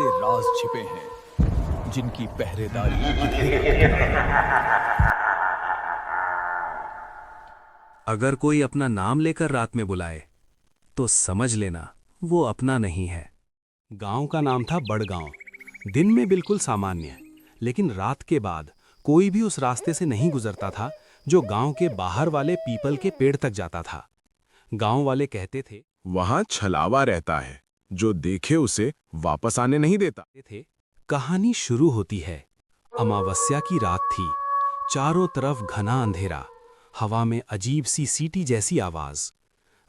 ऐसे राज छिपे हैं जिनकी पहरेदारी अंधेरा। अगर कोई अपना नाम लेकर रात में बुलाए तो समझ लेना वो अपना नहीं है। गांव का नाम था बड़गांव। दिन में बिल्कुल सामान्य, लेकिन रात के बाद कोई भी उस रास्ते से नहीं गुजरता था जो गांव के बाहर वाले पीपल के पेड़ तक जाता था। गांव वाले कहते वहां छलावा रहता है, जो देखे उसे वापस आने नहीं देता। थे कहानी शुरू होती है। अमावस्या की रात थी। चारों तरफ घना अंधेरा, हवा में अजीब सी सीटी जैसी आवाज।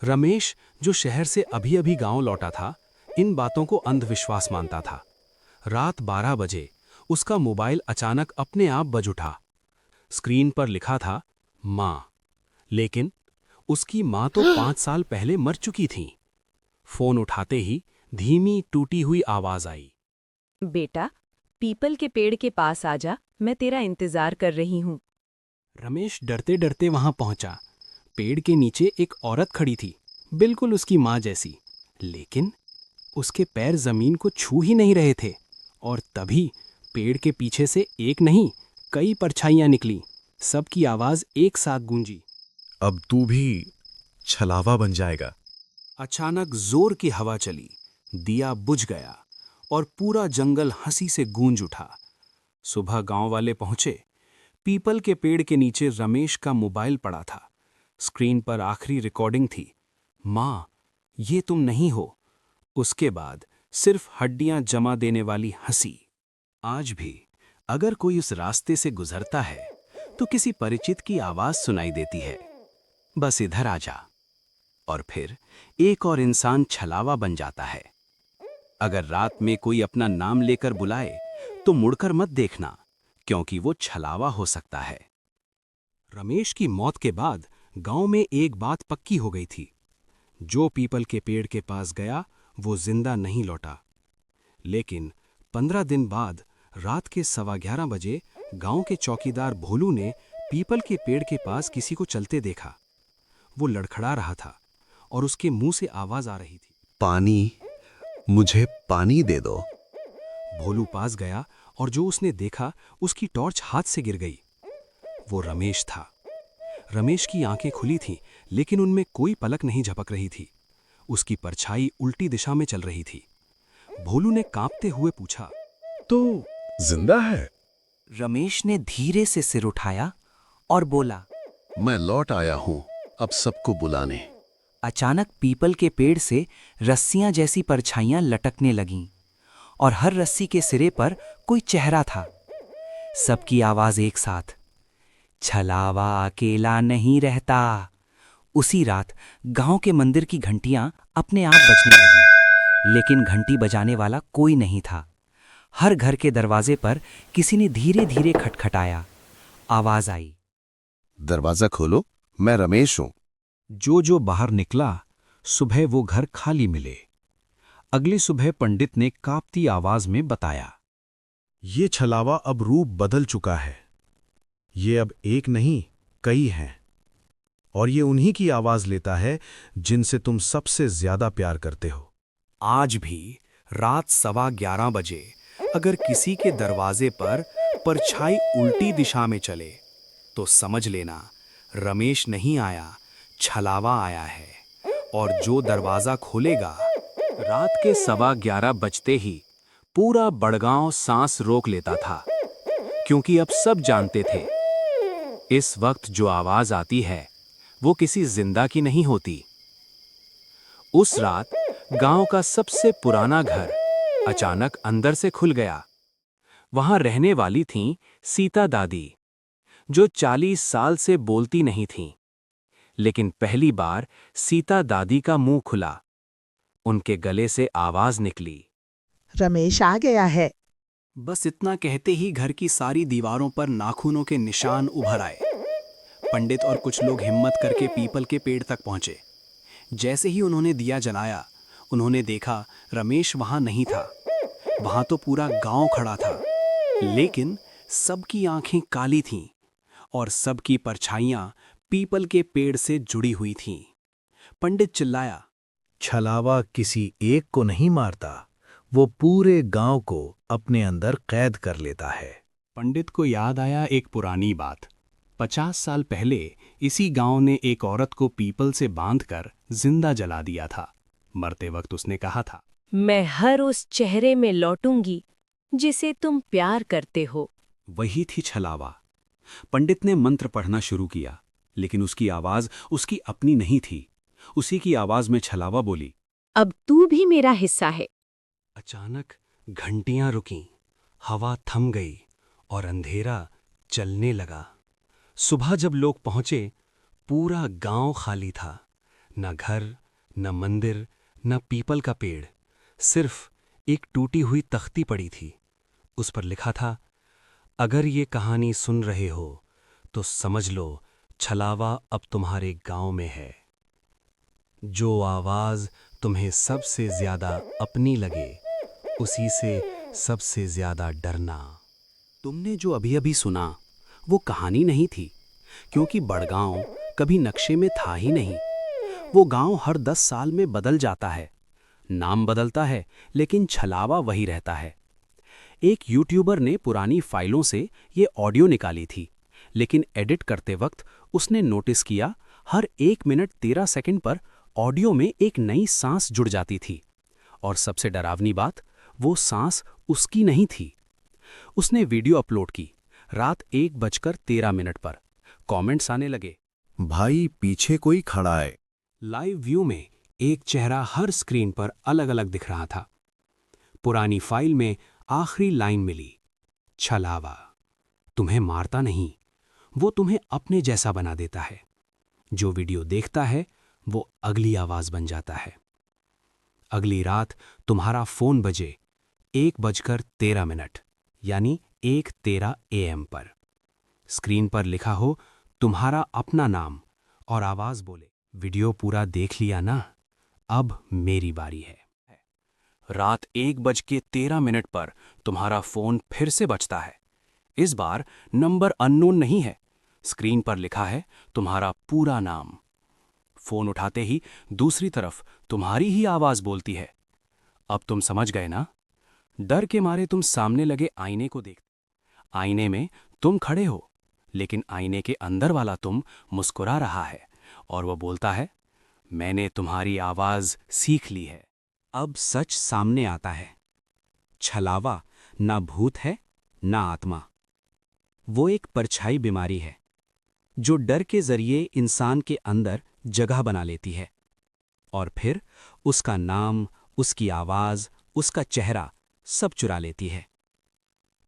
रमेश, जो शहर से अभी अभी गांव लौटा था, इन बातों को अंधविश्वास मानता था। रात 12 बजे उसका मोबाइल अचानक अपने आप बज उठा। स्क्रीन पर लिखा था मां, लेकिन उसकी मां तो 5 साल पहले मर चुकी थी। फोन उठाते ही धीमी टूटी हुई आवाज आई। बेटा, पीपल के पेड़ के पास आजा, मैं तेरा इंतजार कर रही हूँ। रमेश डरते डरते वहां पहुंचा। पेड़ के नीचे एक औरत खड़ी थी, बिल्कुल उसकी मां जैसी, लेकिन उसके पैर जमीन को छू ही नहीं रहे थे। और तभी पेड़ के पीछे से एक नहीं, कई परछाइयां निकली। सबकी आवाज एक साथ गूंजी। अब तू भी छलावा बन जाएगा। अचानक जोर की हवा चली, दिया बुझ गया और पूरा जंगल हंसी से गूंज उठा। सुबह गांव वाले पहुंचे। पीपल के पेड़ के नीचे रमेश का मोबाइल पड़ा था। स्क्रीन पर आखिरी रिकॉर्डिंग थी, मां, ये तुम नहीं हो। उसके बाद सिर्फ हड्डियां जमा देने वाली हंसी। आज भी अगर कोई उस रास्ते से गुजरता है तो किसी परिचित की आवाज सुनाई देती है, बस इधर आ जा। और फिर एक और इंसान छलावा बन जाता है। अगर रात में कोई अपना नाम लेकर बुलाए तो मुड़कर मत देखना, क्योंकि वो छलावा हो सकता है। रमेश की मौत के बाद गांव में एक बात पक्की हो गई थी, जो पीपल के पेड़ के पास गया वो जिंदा नहीं लौटा। लेकिन 15 दिन बाद रात के 11:15 बजे गांव के चौकीदार भोलू ने पीपल के पेड़ के पास किसी को चलते देखा। वो लड़खड़ा रहा था और उसके मुंह से आवाज आ रही थी, पानी, मुझे पानी दे दो। भोलू पास गया और जो उसने देखा उसकी टॉर्च हाथ से गिर गई। वो रमेश था। रमेश की आंखें खुली थीं, लेकिन उनमें कोई पलक नहीं झपक रही थी। उसकी परछाई उल्टी दिशा में चल रही थी। भोलू ने कांपते हुए पूछा, तो जिंदा है? रमेश ने धीरे से सिर उठाया और बोला, मैं लौट आया हूं अब सबको बुलाने। अचानक पीपल के पेड़ से रस्सियां जैसी परछाइयां लटकने लगीं और हर रस्सी के सिरे पर कोई चेहरा था। सबकी आवाज एक साथ, छलावा अकेला नहीं रहता। उसी रात गांव के मंदिर की घंटियां अपने आप बजने लगीं, लेकिन घंटी बजाने वाला कोई नहीं था। हर घर के दरवाजे पर किसी ने धीरे धीरे खटखटाया। आवाज आई, दरवाजा खोलो, मैं रमेश हूं। जो बाहर निकला, सुबह वो घर खाली मिले। अगली सुबह पंडित ने कांपती आवाज में बताया, ये छलावा अब रूप बदल चुका है। ये अब एक नहीं, कई हैं। और ये उन्हीं की आवाज लेता है जिनसे तुम सबसे ज्यादा प्यार करते हो। आज भी रात 11:15 बजे अगर किसी के दरवाजे पर परछाई उल्टी दिशा में चले तो समझ लेना रमेश नहीं आया, छलावा आया है। और जो दरवाजा खोलेगा, रात के 11:15 बजते ही पूरा बड़गांव सांस रोक लेता था, क्योंकि अब सब जानते थे इस वक्त जो आवाज आती है वो किसी जिंदा की नहीं होती। उस रात गांव का सबसे पुराना घर अचानक अंदर से खुल गया। वहां रहने वाली थीं सीता दादी, जो 40 साल से बोलती नहीं थीं। लेकिन पहली बार सीता दादी का मुंह खुला। उनके गले से आवाज निकली, रमेश आ गया है। बस इतना कहते ही घर की सारी दीवारों पर नाखूनों के निशान उभर आए। पंडित और कुछ लोग हिम्मत करके पीपल के पेड़ तक पहुंचे। जैसे ही उन्होंने दिया जलाया, उन्होंने देखा रमेश वहां नहीं था। वहां तो पूरा गांव खड़ा था, लेकिन सबकी आंखें काली थीं और सबकी परछाइयां पीपल के पेड़ से जुड़ी हुई थीं। पंडित चिल्लाया, छलावा किसी एक को नहीं मारता, वो पूरे गांव को अपने अंदर कैद कर लेता है। पंडित को याद आया एक पुरानी बात। 50 साल पहले इसी गांव ने एक औरत को पीपल से बांधकर जिंदा जला दिया था। मरते वक्त उसने कहा था, मैं हर उस चेहरे में लौटूंगी जिसे तुम प्यार करते हो। वही थी छलावा। पंडित ने मंत्र पढ़ना शुरू किया, लेकिन उसकी आवाज उसकी अपनी नहीं थी। उसी की आवाज में छलावा बोली, अब तू भी मेरा हिस्सा है। अचानक घंटियां रुकीं, हवा थम गई और अंधेरा चलने लगा। सुबह जब लोग पहुंचे, पूरा गांव खाली था। न घर, न मंदिर, न पीपल का पेड़, सिर्फ एक टूटी हुई तख्ती पड़ी थी। उस पर लिखा था, अगर ये कहानी सुन रहे हो तो समझ लो छलावा अब तुम्हारे गांव में है। जो आवाज तुम्हें सबसे ज्यादा अपनी लगे, उसी से सबसे ज्यादा डरना। तुमने जो अभी अभी सुना वो कहानी नहीं थी, क्योंकि बड़गांव कभी नक्शे में था ही नहीं। वो गांव हर 10 साल में बदल जाता है, नाम बदलता है, लेकिन छलावा वही रहता है। एक यूट्यूबर ने पुरानी फाइलों से ये ऑडियो निकाली थी, लेकिन एडिट करते वक्त उसने नोटिस किया हर 1 मिनट 13 सेकंड पर ऑडियो में एक नई सांस जुड़ जाती थी। और सबसे डरावनी बात, वो सांस उसकी नहीं थी। उसने वीडियो अपलोड की रात 1:13 पर। कमेंट्स आने लगे, भाई पीछे कोई खड़ा है। लाइव व्यू में एक चेहरा हर स्क्रीन पर अलग अलग दिख रहा था। पुरानी फाइल में आखिरी लाइन मिली, छलावा तुम्हें मारता नहीं, वो तुम्हें अपने जैसा बना देता है। जो वीडियो देखता है वो अगली आवाज बन जाता है। अगली रात तुम्हारा फोन बजे 1:13 यानी 1:13 AM पर। स्क्रीन पर लिखा हो तुम्हारा अपना नाम और आवाज बोले, वीडियो पूरा देख लिया ना, अब मेरी बारी है। रात 1:13 पर तुम्हारा फोन फिर से बजता है। इस बार नंबर अननोन नहीं है, स्क्रीन पर लिखा है तुम्हारा पूरा नाम। फोन उठाते ही दूसरी तरफ तुम्हारी ही आवाज बोलती है, अब तुम समझ गए ना। डर के मारे तुम सामने लगे आईने को देखते। आईने में तुम खड़े हो, लेकिन आईने के अंदर वाला तुम मुस्कुरा रहा है और वो बोलता है, मैंने तुम्हारी आवाज सीख ली है। अब सच सामने आता है, छलावा ना भूत है ना आत्मा। वो एक परछाई बीमारी है जो डर के जरिए इंसान के अंदर जगह बना लेती है और फिर उसका नाम, उसकी आवाज, उसका चेहरा सब चुरा लेती है।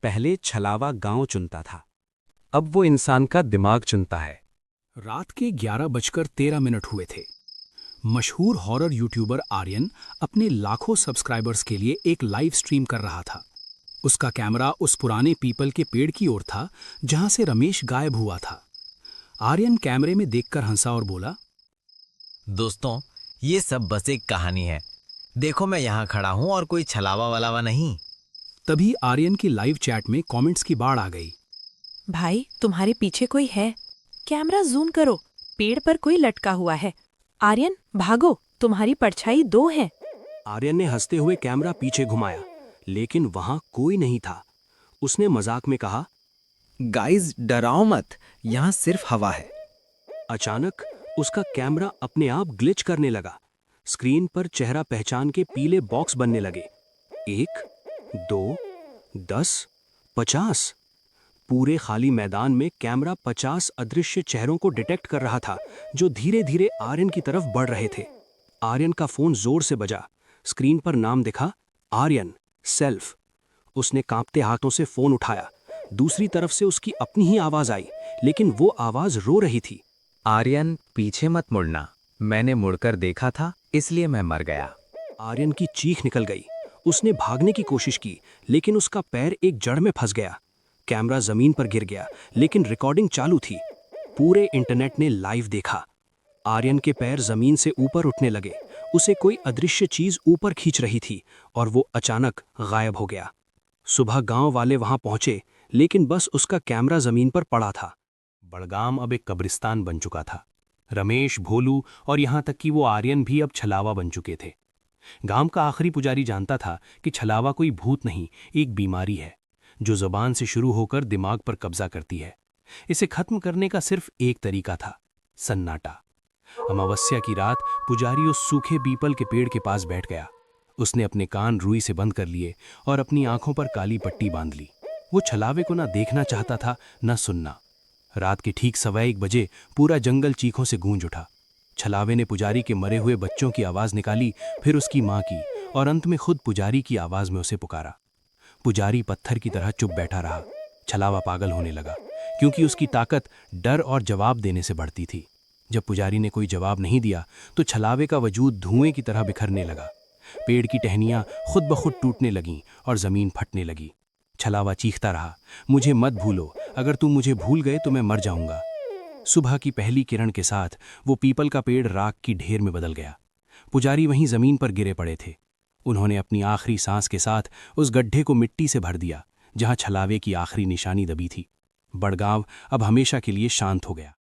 पहले छलावा गांव चुनता था, अब वो इंसान का दिमाग चुनता है। रात के 11:13 हुए थे। मशहूर हॉरर यूट्यूबर आर्यन अपने लाखों सब्सक्राइबर्स के लिए एक लाइव स्ट्रीम कर रहा था। उसका कैमरा उस पुराने पीपल के पेड़ की ओर था जहां से रमेश गायब हुआ था। आर्यन कैमरे में देखकर हंसा और बोला, दोस्तों, ये सब बस एक कहानी है। देखो मैं यहाँ खड़ा हूँ और कोई छलावा वलावा नहीं। तभी आर्यन की लाइव चैट में कमेंट्स की बाढ़ आ गई। भाई तुम्हारे पीछे कोई है, कैमरा जूम करो, पेड़ पर कोई लटका हुआ है। आर्यन भागो, तुम्हारी परछाई 2 है। आर्यन ने हंसते हुए कैमरा पीछे घुमाया, लेकिन वहां कोई नहीं था। उसने मजाक में कहा, गाइस डराओ मत, यहाँ सिर्फ हवा है। अचानक उसका कैमरा अपने आप ग्लिच करने लगा। स्क्रीन पर चेहरा पहचान के पीले बॉक्स बनने लगे। 1, 2, 10, 50। पूरे खाली मैदान में कैमरा 50 अदृश्य चेहरों को डिटेक्ट कर रहा था, जो धीरे धीरे आर्यन की तरफ बढ़ रहे थे। आर्यन का फोन जोर से बजा। स्क्रीन पर नाम दिखा, आर्यन सेल्फ। उसने कांपते हाथों से फोन उठाया। दूसरी तरफ से उसकी अपनी ही आवाज आई, लेकिन वो आवाज रो रही थी। आर्यन पीछे मत मुड़ना, मैंने मुड़कर देखा था इसलिए मैं मर गया। आर्यन की चीख निकल गई। उसने भागने की कोशिश की, लेकिन उसका पैर एक जड़ में फंस गया। कैमरा जमीन पर गिर गया, लेकिन रिकॉर्डिंग चालू थी। पूरे इंटरनेट ने लाइव देखा। आर्यन के पैर जमीन से ऊपर उठने लगे। उसे कोई अदृश्य चीज ऊपर खींच रही थी और वो अचानक गायब हो गया। सुबह गांव वाले वहां पहुंचे, लेकिन बस उसका कैमरा जमीन पर पड़ा था। बड़गाम अब एक कब्रिस्तान बन चुका था। रमेश, भोलू और यहां तक कि वो आर्यन भी अब छलावा बन चुके थे। गांव का आखिरी पुजारी जानता था कि छलावा कोई भूत नहीं, एक बीमारी है जो जुबान से शुरू होकर दिमाग पर कब्जा करती है। इसे खत्म करने का सिर्फ एक तरीका था, सन्नाटा। अमावस्या की रात पुजारी उस सूखे पीपल के पेड़ के पास बैठ गया। उसने अपने कान रुई से बंद कर लिए और अपनी आंखों पर काली पट्टी बांध ली। वो छलावे को ना देखना चाहता था, न सुनना। रात के ठीक 1:15 बजे पूरा जंगल चीखों से गूंज उठा। छलावे ने पुजारी के मरे हुए बच्चों की आवाज निकाली, फिर उसकी मां की, और अंत में खुद पुजारी की आवाज में उसे पुकारा। पुजारी पत्थर की तरह चुप बैठा रहा। छलावा पागल होने लगा, क्योंकि उसकी ताकत डर और जवाब देने से बढ़ती थी। जब पुजारी ने कोई जवाब नहीं दिया तो छलावे का वजूद धुएं की तरह बिखरने लगा। पेड़ की टहनियां खुद ब खुद टूटने लगीं और जमीन फटने लगी। छलावा चीखता रहा, मुझे मत भूलो, अगर तुम मुझे भूल गए तो मैं मर जाऊंगा। सुबह की पहली किरण के साथ वो पीपल का पेड़ राख की ढेर में बदल गया। पुजारी वहीं जमीन पर गिरे पड़े थे। उन्होंने अपनी आखिरी सांस के साथ उस गड्ढे को मिट्टी से भर दिया जहां छलावे की आखिरी निशानी दबी थी। बड़गांव अब हमेशा के लिए शांत हो गया।